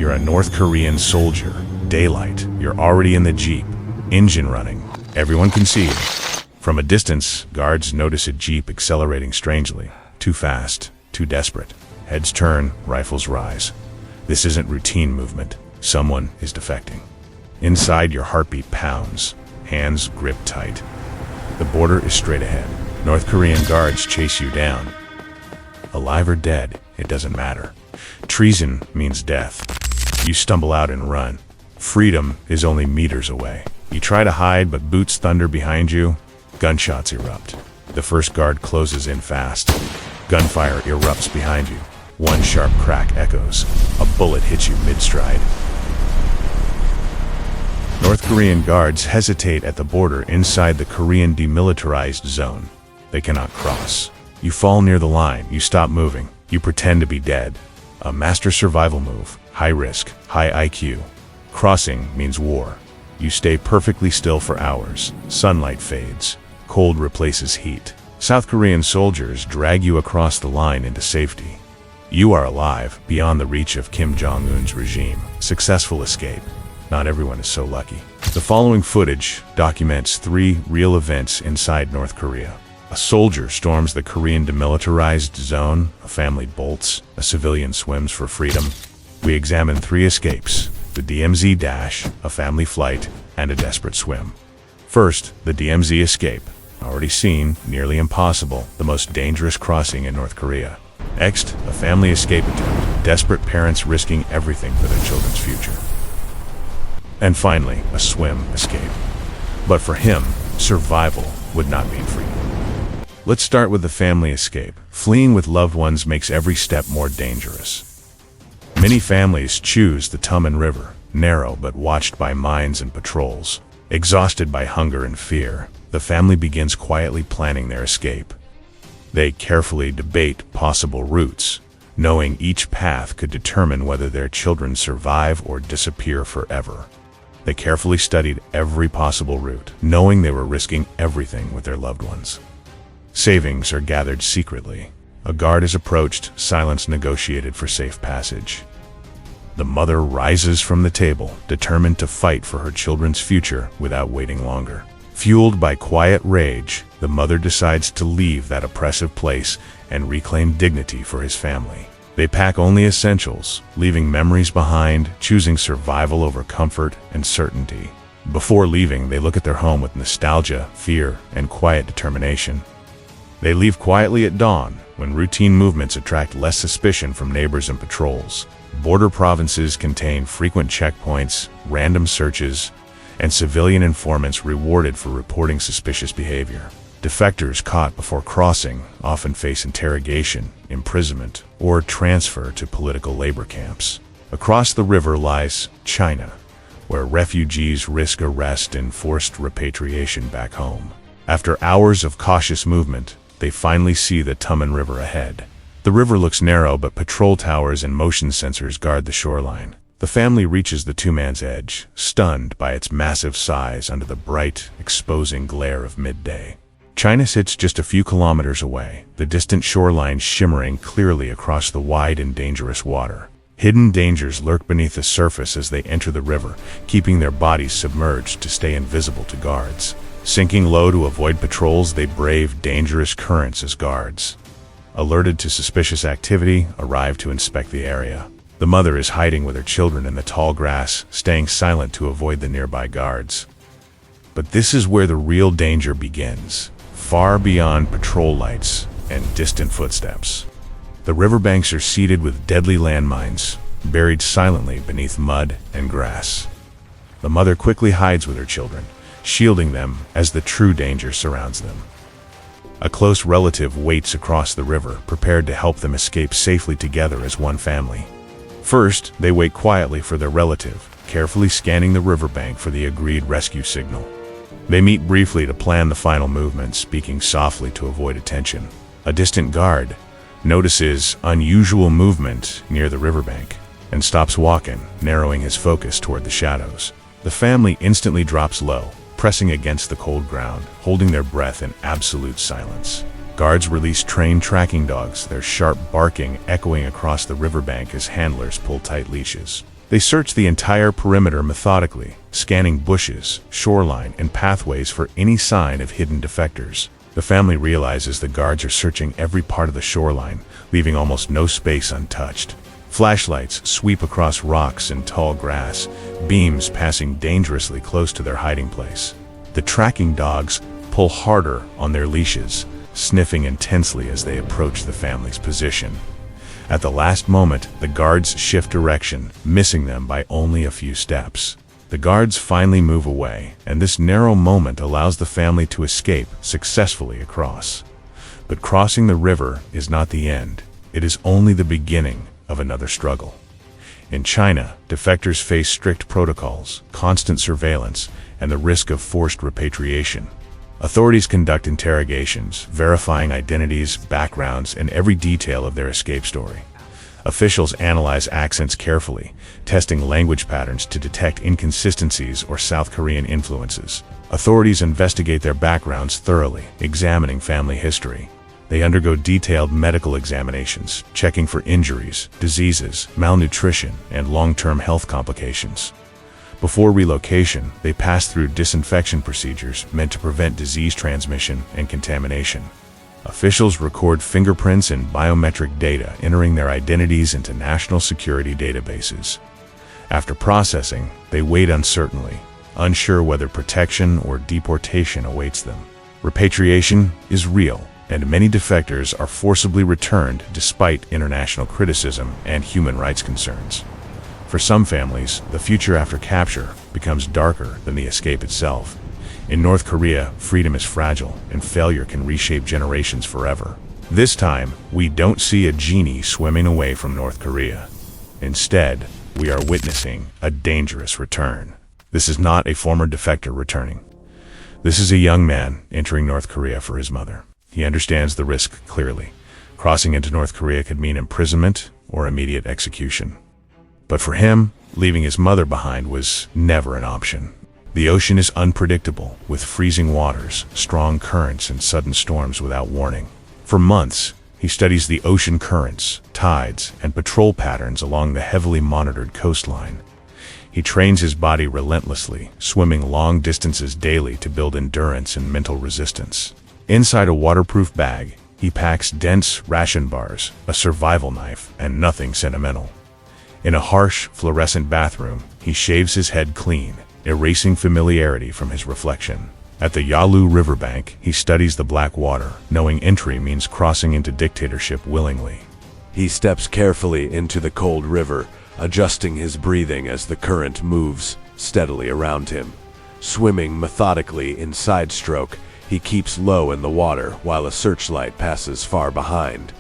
You're a North Korean soldier. Daylight. You're already in the jeep. Engine running. Everyone can see you. From a distance, guards notice a jeep accelerating strangely. Too fast. Too desperate. Heads turn, rifles rise. This isn't routine movement. Someone is defecting. Inside, your heartbeat pounds. Hands grip tight. The border is straight ahead. North Korean guards chase you down. Alive or dead, it doesn't matter. Treason means death. You stumble out and run. Freedom is only meters away. You try to hide, but boots thunder behind you. Gunshots erupt. The first guard closes in fast. Gunfire erupts behind you. One sharp crack echoes. A bullet hits you mid-stride. North Korean guards hesitate at the border inside the Korean demilitarized zone. They cannot cross. You fall near the line. You stop moving. You pretend to be dead. A master survival move. High risk, high IQ. Crossing means war. You stay perfectly still for hours. Sunlight fades. Cold replaces heat. South Korean soldiers drag you across the line into safety. You are alive, beyond the reach of Kim Jong-un's regime. Successful escape. Not everyone is so lucky. The following footage documents 3 real events inside North Korea. A soldier storms the Korean demilitarized zone, a family bolts, a civilian swims for freedom. We examine 3 escapes, the DMZ dash, a family flight, and a desperate swim. First, the DMZ escape. Already seen, nearly impossible, the most dangerous crossing in North Korea. Next, a family escape attempt, desperate parents risking everything for their children's future. And finally, a swim escape. But for him, survival would not mean freedom. Let's start with the family escape. Fleeing with loved ones makes every step more dangerous. Many families choose the Tumen River, narrow but watched by mines and patrols. Exhausted by hunger and fear, the family begins quietly planning their escape. They carefully debate possible routes, knowing each path could determine whether their children survive or disappear forever. They carefully studied every possible route, knowing they were risking everything with their loved ones. Savings are gathered secretly. A guard is approached, silence negotiated for safe passage. The mother rises from the table, determined to fight for her children's future without waiting longer. Fueled by quiet rage, the mother decides to leave that oppressive place and reclaim dignity for his family. They pack only essentials, leaving memories behind, choosing survival over comfort and certainty. Before leaving, they look at their home with nostalgia, fear, and quiet determination. They leave quietly at dawn, when routine movements attract less suspicion from neighbors and patrols. Border provinces contain frequent checkpoints, random searches, and civilian informants rewarded for reporting suspicious behavior. Defectors caught before crossing often face interrogation, imprisonment, or transfer to political labor camps. Across the river lies China, where refugees risk arrest and forced repatriation back home. After hours of cautious movement, they finally see the Tumen River ahead. The river looks narrow, but patrol towers and motion sensors guard the shoreline. The family reaches the Tumen's edge, stunned by its massive size under the bright, exposing glare of midday. China sits just a few kilometers away, the distant shoreline shimmering clearly across the wide and dangerous water. Hidden dangers lurk beneath the surface as they enter the river, keeping their bodies submerged to stay invisible to guards. Sinking low to avoid patrols, they brave dangerous currents as guards. Alerted to suspicious activity, arrive to inspect the area. The mother is hiding with her children in the tall grass, staying silent to avoid the nearby guards. But this is where the real danger begins, far beyond patrol lights and distant footsteps. The riverbanks are seeded with deadly landmines, buried silently beneath mud and grass. The mother quickly hides with her children, shielding them as the true danger surrounds them. A close relative waits across the river, prepared to help them escape safely together as one family. First, they wait quietly for their relative, carefully scanning the riverbank for the agreed rescue signal. They meet briefly to plan the final movement, speaking softly to avoid attention. A distant guard notices unusual movement near the riverbank and stops walking, narrowing his focus toward the shadows. The family instantly drops low, pressing against the cold ground, holding their breath in absolute silence. Guards release trained tracking dogs, their sharp barking echoing across the riverbank as handlers pull tight leashes. They search the entire perimeter methodically, scanning bushes, shoreline, and pathways for any sign of hidden defectors. The family realizes the guards are searching every part of the shoreline, leaving almost no space untouched. Flashlights sweep across rocks and tall grass, beams passing dangerously close to their hiding place. The tracking dogs pull harder on their leashes, sniffing intensely as they approach the family's position. At the last moment, the guards shift direction, missing them by only a few steps. The guards finally move away, and this narrow moment allows the family to escape successfully across. But crossing the river is not the end. It is only the beginning of another struggle. In China, defectors face strict protocols, constant surveillance, and the risk of forced repatriation. Authorities conduct interrogations, verifying identities, backgrounds, and every detail of their escape story. Officials analyze accents carefully, testing language patterns to detect inconsistencies or South Korean influences. Authorities investigate their backgrounds thoroughly, examining family history. They undergo detailed medical examinations, checking for injuries, diseases, malnutrition, and long-term health complications. Before relocation, they pass through disinfection procedures meant to prevent disease transmission and contamination. Officials record fingerprints and biometric data, entering their identities into national security databases. After processing, they wait uncertainly, unsure whether protection or deportation awaits them. Repatriation is real, and many defectors are forcibly returned despite international criticism and human rights concerns. For some families, the future after capture becomes darker than the escape itself. In North Korea, freedom is fragile, and failure can reshape generations forever. This time, we don't see a genie swimming away from North Korea. Instead, we are witnessing a dangerous return. This is not a former defector returning. This is a young man entering North Korea for his mother. He understands the risk clearly. Crossing into North Korea could mean imprisonment or immediate execution. But for him, leaving his mother behind was never an option. The ocean is unpredictable, with freezing waters, strong currents, and sudden storms without warning. For months, he studies the ocean currents, tides, and patrol patterns along the heavily monitored coastline. He trains his body relentlessly, swimming long distances daily to build endurance and mental resistance. Inside a waterproof bag, he packs dense ration bars, a survival knife, and nothing sentimental. In a harsh, fluorescent bathroom, he shaves his head clean, erasing familiarity from his reflection. At the Yalu riverbank, he studies the black water, knowing entry means crossing into dictatorship willingly. He steps carefully into the cold river, adjusting his breathing as the current moves steadily around him. Swimming methodically in side stroke, he keeps low in the water while a searchlight passes far behind.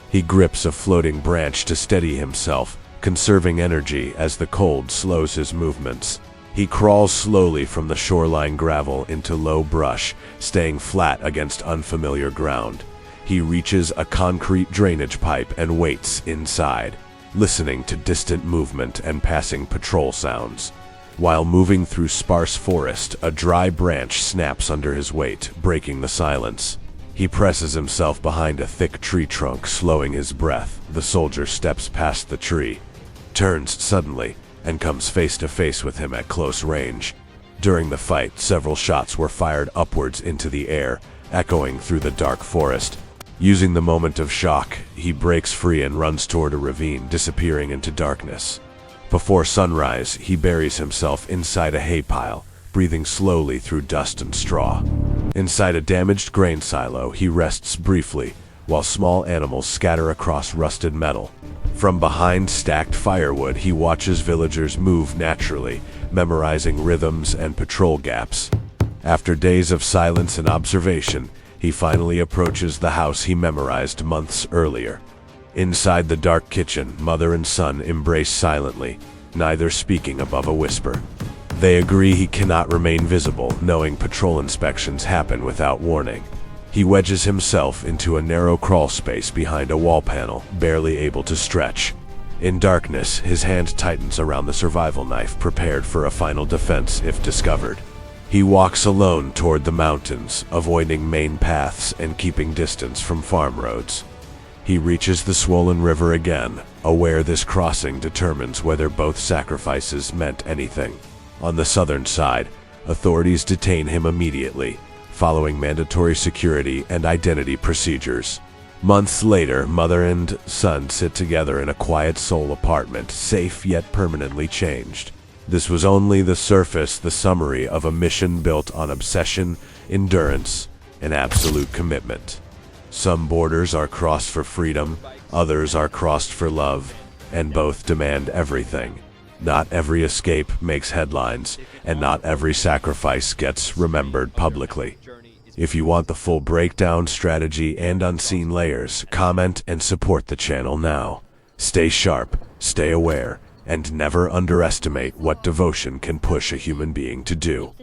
He grips a floating branch to steady himself, conserving energy as the cold slows his movements. He crawls slowly from the shoreline gravel into low brush, staying flat against unfamiliar ground. He reaches a concrete drainage pipe and waits inside, listening to distant movement and passing patrol sounds. While moving through sparse forest, a dry branch snaps under his weight, breaking the silence. He presses himself behind a thick tree trunk, slowing his breath. The soldier steps past the tree, turns suddenly, and comes face to face with him at close range. During the fight, several shots were fired upwards into the air, echoing through the dark forest. Using the moment of shock, he breaks free and runs toward a ravine, disappearing into darkness. Before sunrise, he buries himself inside a hay pile, breathing slowly through dust and straw. Inside a damaged grain silo, he rests briefly, while small animals scatter across rusted metal. From behind stacked firewood, he watches villagers move naturally, memorizing rhythms and patrol gaps. After days of silence and observation, he finally approaches the house he memorized months earlier. Inside the dark kitchen, mother and son embrace silently, neither speaking above a whisper. They agree he cannot remain visible, knowing patrol inspections happen without warning. He wedges himself into a narrow crawl space behind a wall panel, barely able to stretch. In darkness, his hand tightens around the survival knife, prepared for a final defense if discovered. He walks alone toward the mountains, avoiding main paths and keeping distance from farm roads. He reaches the swollen river again, aware this crossing determines whether both sacrifices meant anything. On the southern side, authorities detain him immediately, following mandatory security and identity procedures. Months later, mother and son sit together in a quiet soul apartment, safe yet permanently changed. This was only the surface, the summary of a mission built on obsession, endurance, and absolute commitment. Some borders are crossed for freedom, others are crossed for love, and both demand everything. Not every escape makes headlines, and not every sacrifice gets remembered publicly. If you want the full breakdown, strategy, and unseen layers, comment and support the channel now. Stay sharp, stay aware, and never underestimate what devotion can push a human being to do.